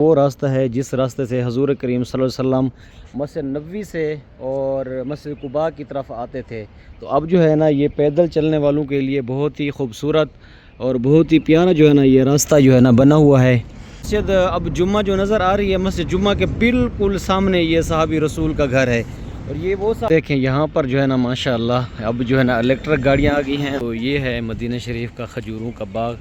وہ راستہ ہے جس راستے سے حضور کریم صلی اللہ علیہ وسلم مسجد نبوی سے اور مسجد قباء کی طرف آتے تھے۔ تو اب جو ہے نا یہ پیدل چلنے والوں کے لیے بہت ہی خوبصورت اور بہت ہی پیارا جو ہے نا یہ راستہ جو ہے نا بنا ہوا ہے۔ مسجد اب جمعہ جو نظر آ رہی ہے، مسجد جمعہ کے بالکل سامنے یہ صحابی رسول کا گھر ہے۔ اور یہ وہ دیکھیں یہاں پر جو ہے نا ماشاءاللہ اب جو ہے نا الیکٹرک گاڑیاں آ گئی ہیں۔ تو یہ ہے مدینہ شریف کا کھجوروں کا باغ۔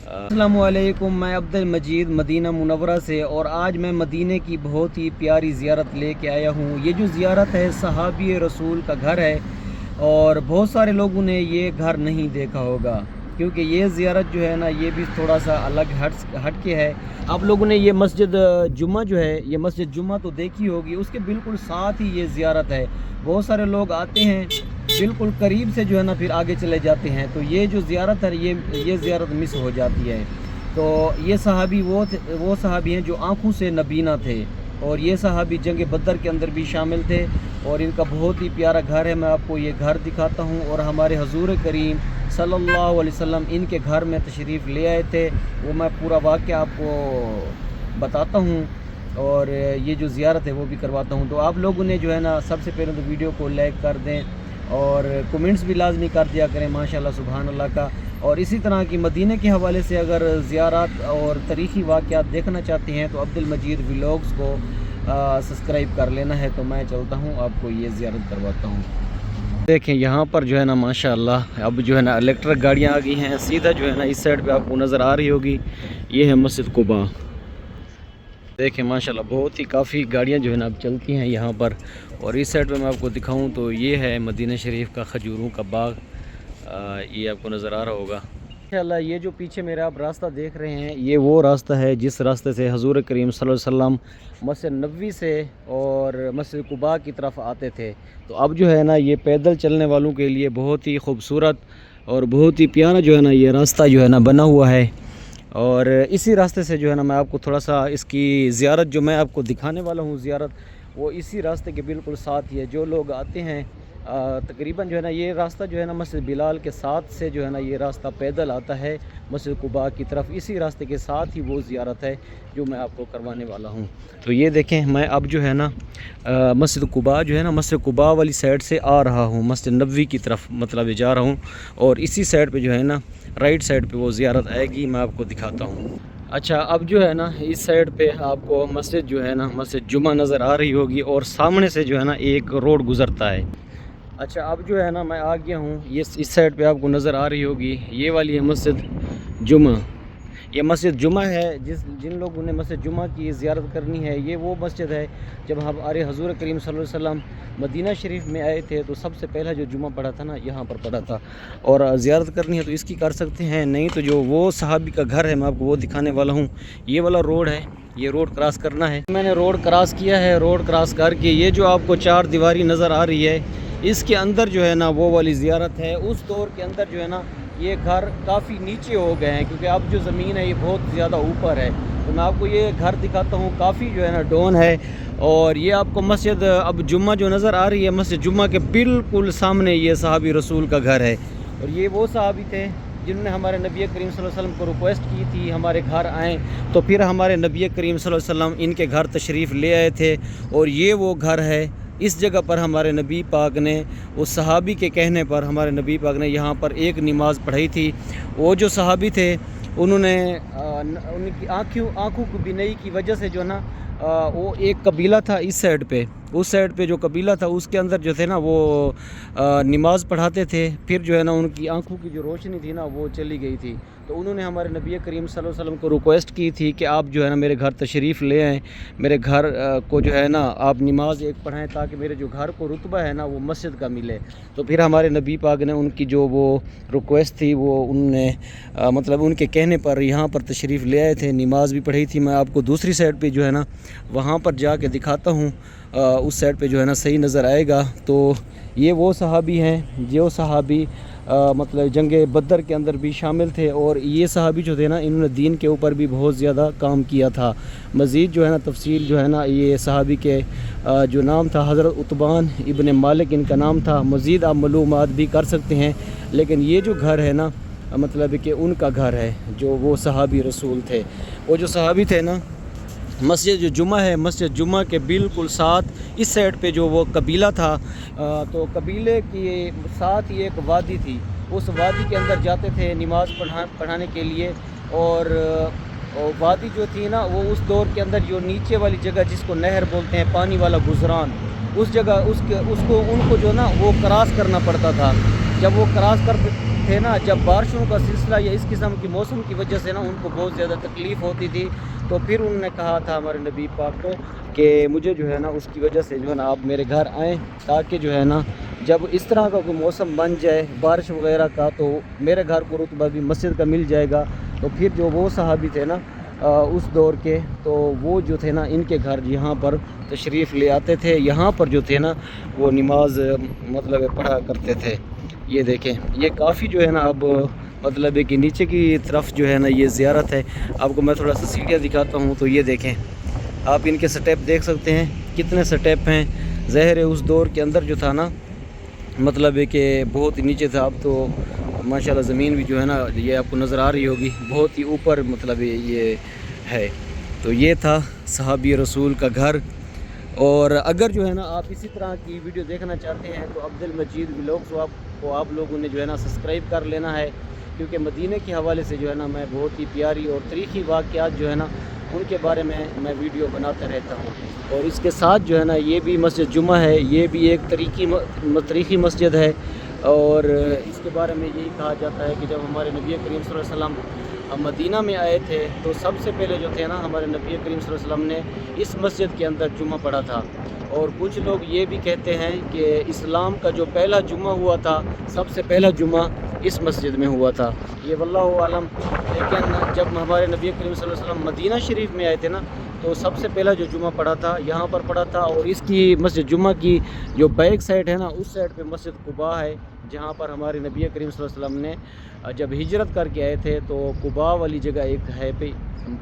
السلام علیکم، میں عبد المجید مدینہ منورہ سے، اور آج میں مدینہ کی بہت ہی پیاری زیارت لے کے آیا ہوں۔ یہ جو زیارت ہے صحابی رسول کا گھر ہے، اور بہت سارے لوگوں نے یہ گھر نہیں دیکھا ہوگا، کیونکہ یہ زیارت جو ہے نا یہ بھی تھوڑا سا الگ ہٹ کے ہے۔ آپ لوگوں نے یہ مسجد جمعہ جو ہے، یہ مسجد جمعہ تو دیکھی ہوگی، اس کے بالکل ساتھ ہی یہ زیارت ہے۔ بہت سارے لوگ آتے ہیں بالکل قریب سے جو ہے نا پھر آگے چلے جاتے ہیں، تو یہ جو زیارت ہے یہ زیارت مس ہو جاتی ہے۔ تو یہ صحابی وہ صحابی ہیں جو آنکھوں سے نبینا تھے، اور یہ صحابی جنگ بدر کے اندر بھی شامل تھے، اور ان کا بہت ہی پیارا گھر ہے۔ میں آپ کو یہ گھر دکھاتا ہوں، اور ہمارے حضور کریم صلی اللہ علیہ وسلم ان کے گھر میں تشریف لے آئے تھے، وہ میں پورا واقعہ آپ کو بتاتا ہوں، اور یہ جو زیارت ہے وہ بھی کرواتا ہوں۔ تو آپ لوگوں نے جو ہے نا سب سے پہلے تو ویڈیو کو لائک کر دیں، اور کومنٹس بھی لازمی کر دیا کریں، ماشاءاللہ سبحان اللہ کا۔ اور اسی طرح کی مدینہ کے حوالے سے اگر زیارات اور تاریخی واقعات دیکھنا چاہتے ہیں تو عبد المجید ولاگز کو سبسکرائب کر لینا ہے۔ تو میں چلتا ہوں، آپ کو یہ زیارت کرواتا ہوں۔ دیکھیں یہاں پر جو ہے نا ماشاءاللہ اب جو ہے نا الیکٹرک گاڑیاں آ گئی ہیں۔ سیدھا جو ہے نا اس سائڈ پہ آپ کو نظر آ رہی ہوگی، یہ ہے مسجد قباء۔ دیکھیں ماشاءاللہ بہت ہی کافی گاڑیاں جو ہے نا اب چلتی ہیں یہاں پر۔ اور اس سائڈ پہ میں آپ کو دکھاؤں تو یہ ہے مدینہ شریف کا کھجوروں کا باغ، یہ آپ کو نظر آ رہا ہوگا ماشاءاللہ۔ یہ جو پیچھے میرا آپ راستہ دیکھ رہے ہیں، یہ وہ راستہ ہے جس راستے سے حضور کریم صلی اللہ علیہ وسلم مسجد نبوی سے اور مسجد قباء کی طرف آتے تھے۔ تو اب جو ہے نا یہ پیدل چلنے والوں کے لیے بہت ہی خوبصورت اور بہت ہی پیارا جو ہے نا یہ راستہ جو ہے نا بنا ہوا ہے۔ اور اسی راستے سے جو ہے نا میں آپ کو تھوڑا سا اس کی زیارت جو میں آپ کو دکھانے والا ہوں، زیارت وہ اسی راستے کے بالکل ساتھ ہی ہے۔ جو لوگ آتے ہیں تقریباً جو ہے نا یہ راستہ جو ہے نا مسجد بلال کے ساتھ سے جو ہے نا یہ راستہ پیدل آتا ہے مسجد قباء کی طرف، اسی راستے کے ساتھ ہی وہ زیارت ہے جو میں آپ کو کروانے والا ہوں۔ تو یہ دیکھیں میں اب جو ہے نا مسجد قباء جو ہے نا مسجد قباء والی سائڈ سے آ رہا ہوں، مسجد نبوی کی طرف مطلب جا رہا ہوں، اور اسی سائڈ پہ جو ہے نا رائٹ سائڈ پہ وہ زیارت آئے گی، میں آپ کو دکھاتا ہوں۔ اچھا اب جو ہے نا اس سائڈ پہ آپ کو مسجد جو ہے نا مسجد جمعہ نظر آ رہی ہوگی، اور سامنے سے جو ہے نا ایک روڈ گزرتا ہے۔ اچھا اب جو ہے نا میں آ گیا ہوں، یہ اس سائڈ پہ آپ کو نظر آ رہی ہوگی، یہ والی ہے مسجد جمعہ۔ یہ مسجد جمعہ ہے، جن لوگوں نے مسجد جمعہ کی زیارت کرنی ہے، یہ وہ مسجد ہے جب ہمارے حضور کریم صلی اللہ علیہ وسلم مدینہ شریف میں آئے تھے تو سب سے پہلا جو جمعہ پڑھا تھا نا یہاں پر پڑھا تھا، اور زیارت کرنی ہے تو اس کی کر سکتے ہیں، نہیں تو جو وہ صحابی کا گھر ہے میں آپ کو وہ دکھانے والا ہوں۔ یہ والا روڈ ہے، یہ روڈ کراس کرنا ہے۔ میں نے روڈ کراس کیا ہے، روڈ کراس کر کے یہ جو آپ کو چار دیواری نظر آ رہی ہے، اس کے اندر جو ہے نا وہ والی زیارت ہے۔ اس دور کے اندر جو ہے نا یہ گھر کافی نیچے ہو گئے ہیں، کیونکہ اب جو زمین ہے یہ بہت زیادہ اوپر ہے۔ تو میں آپ کو یہ گھر دکھاتا ہوں، کافی جو ہے نا ڈاؤن ہے۔ اور یہ آپ کو مسجد اب جمعہ جو نظر آ رہی ہے، مسجد جمعہ کے بالکل سامنے یہ صحابی رسول کا گھر ہے۔ اور یہ وہ صحابی تھے جنہوں نے ہمارے نبی کریم صلی اللہ علیہ وسلم کو ریکویسٹ کی تھی ہمارے گھر آئیں، تو پھر ہمارے نبی کریم صلی اللہ علیہ وسلم ان کے گھر تشریف لے آئے تھے، اور یہ وہ گھر ہے۔ اس جگہ پر ہمارے نبی پاک نے اس صحابی کے کہنے پر ہمارے نبی پاک نے یہاں پر ایک نماز پڑھائی تھی۔ وہ جو صحابی تھے انہوں نے ان کی آنکھوں کو بینائی کی وجہ سے جو ہے نا وہ ایک قبیلہ تھا اس سائڈ پہ، اس سائڈ پہ جو قبیلہ تھا اس کے اندر جو تھے نا وہ نماز پڑھاتے تھے، پھر جو ہے نا ان کی آنکھوں کی جو روشنی تھی نا وہ چلی گئی تھی۔ تو انہوں نے ہمارے نبی کریم صلی اللہ علیہ وسلم کو ریکویسٹ کی تھی کہ آپ جو ہے نا میرے گھر تشریف لے آئیں، میرے گھر کو جو ہے نا آپ نماز ایک پڑھائیں، تاکہ میرے جو گھر کو رتبہ ہے نا وہ مسجد کا ملے۔ تو پھر ہمارے نبی پاک نے ان کی جو وہ ریکویسٹ تھی وہ انہوں نے مطلب ان کے کہنے پر یہاں پر تشریف لے آئے تھے، نماز بھی پڑھی تھی۔ میں آپ کو دوسری سائڈ پہ جو ہے نا وہاں پر جا کے دکھاتا ہوں، اس سائڈ پہ جو ہے نا صحیح نظر آئے گا۔ تو یہ وہ صحابی ہیں جو صحابی مطلب جنگ بدر کے اندر بھی شامل تھے، اور یہ صحابی جو تھے نا انہوں نے دین کے اوپر بھی بہت زیادہ کام کیا تھا۔ مزید جو ہے نا تفصیل جو ہے نا یہ صحابی کے جو نام تھا حضرت عتبان ابن مالک ان کا نام تھا، مزید آپ معلومات بھی کر سکتے ہیں، لیکن یہ جو گھر ہے نا مطلب کہ ان کا گھر ہے جو وہ صحابی رسول تھے۔ وہ جو صحابی تھے نا مسجد جو جمعہ ہے، مسجد جمعہ کے بالکل ساتھ اس سائڈ پہ جو وہ قبیلہ تھا، تو قبیلے کے ساتھ ہی ایک وادی تھی، اس وادی کے اندر جاتے تھے نماز پڑھانے کے لیے، اور وادی جو تھی نا وہ اس دور کے اندر جو نیچے والی جگہ جس کو نہر بولتے ہیں، پانی والا گزران، اس جگہ ان کو جو نا وہ کراس کرنا پڑتا تھا۔ جب وہ کراس کرتے تھے نا، جب بارشوں کا سلسلہ یا اس قسم کی موسم کی وجہ سے نا ان کو بہت زیادہ تکلیف ہوتی تھی، تو پھر انہوں نے کہا تھا ہمارے نبی پاک کو کہ مجھے جو ہے نا اس کی وجہ سے جو ہے نا آپ میرے گھر آئیں، تاکہ جو ہے نا جب اس طرح کا کوئی موسم بن جائے بارش وغیرہ کا، تو میرے گھر کو رتبہ بھی مسجد کا مل جائے گا۔ تو پھر جو وہ صحابی تھے نا اس دور کے، تو وہ جو تھے نا ان کے گھر یہاں پر تشریف لے آتے تھے، یہاں پر جو تھے نا وہ نماز مطلب پڑھا کرتے تھے۔ یہ دیکھیں، یہ کافی جو ہے نا اب مطلب ہے کہ نیچے کی طرف جو ہے نا یہ زیارت ہے۔ آپ کو میں تھوڑا سا سیڑھیاں دکھاتا ہوں، تو یہ دیکھیں، آپ ان کے سٹیپ دیکھ سکتے ہیں، کتنے سٹیپ ہیں۔ ظاہر ہے اس دور کے اندر جو تھا نا مطلب ہے کہ بہت ہی نیچے تھا، اب تو ماشاءاللہ زمین بھی جو ہے نا یہ آپ کو نظر آ رہی ہوگی، بہت ہی اوپر مطلب یہ ہے۔ تو یہ تھا صحابی رسول کا گھر۔ اور اگر جو ہے نا آپ اسی طرح کی ویڈیو دیکھنا چاہتے ہیں تو عبد المجید ولاگز کو آپ لوگوں نے جو ہے نا سبسکرائب کر لینا ہے، کیونکہ مدینہ کے حوالے سے جو ہے نا میں بہت ہی پیاری اور تاریخی واقعات جو ہے نا ان کے بارے میں ویڈیو بناتا رہتا ہوں۔ اور اس کے ساتھ جو ہے نا یہ بھی مسجد جمعہ ہے، یہ بھی ایک تاریخی مسجد ہے، اور اس کے بارے میں یہی کہا جاتا ہے کہ جب ہمارے نبی کریم صلی اللہ علیہ وسلم مدینہ میں آئے تھے تو سب سے پہلے جو تھے نا ہمارے نبی کریم صلی اللہ علیہ وسلم نے اس مسجد کے اندر جمعہ پڑھا تھا۔ اور کچھ لوگ یہ بھی کہتے ہیں کہ اسلام کا جو پہلا جمعہ ہوا تھا، سب سے پہلا جمعہ اس مسجد میں ہوا تھا، یہ واللہ عالم۔ لیکن جب ہمارے نبی کریم صلی اللہ علیہ وسلم مدینہ شریف میں آئے تھے نا، تو سب سے پہلا جو جمعہ پڑھا تھا یہاں پر پڑھا تھا۔ اور اس کی مسجد جمعہ کی جو بیک سائڈ ہے نا، اس سائڈ پہ مسجد قباء ہے، جہاں پر ہمارے نبی کریم صلی اللہ علیہ وسلم نے جب ہجرت کر کے آئے تھے تو قباء والی جگہ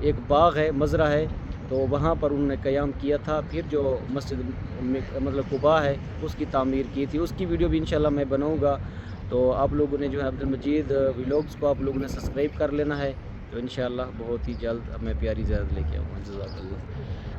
ایک باغ ہے، مزرعہ ہے، تو وہاں پر انہوں نے قیام کیا تھا۔ پھر جو مسجد مطلب قباء ہے اس کی تعمیر کی تھی، اس کی ویڈیو بھی انشاءاللہ میں بناؤں گا۔ تو آپ لوگوں نے جو ہے عبد المجید ولاگز کو آپ لوگوں نے سبسکرائب کر لینا ہے، تو انشاءاللہ بہت ہی جلد اب میں پیاری زیارت لے کے آؤں گا۔ جزاک اللہ۔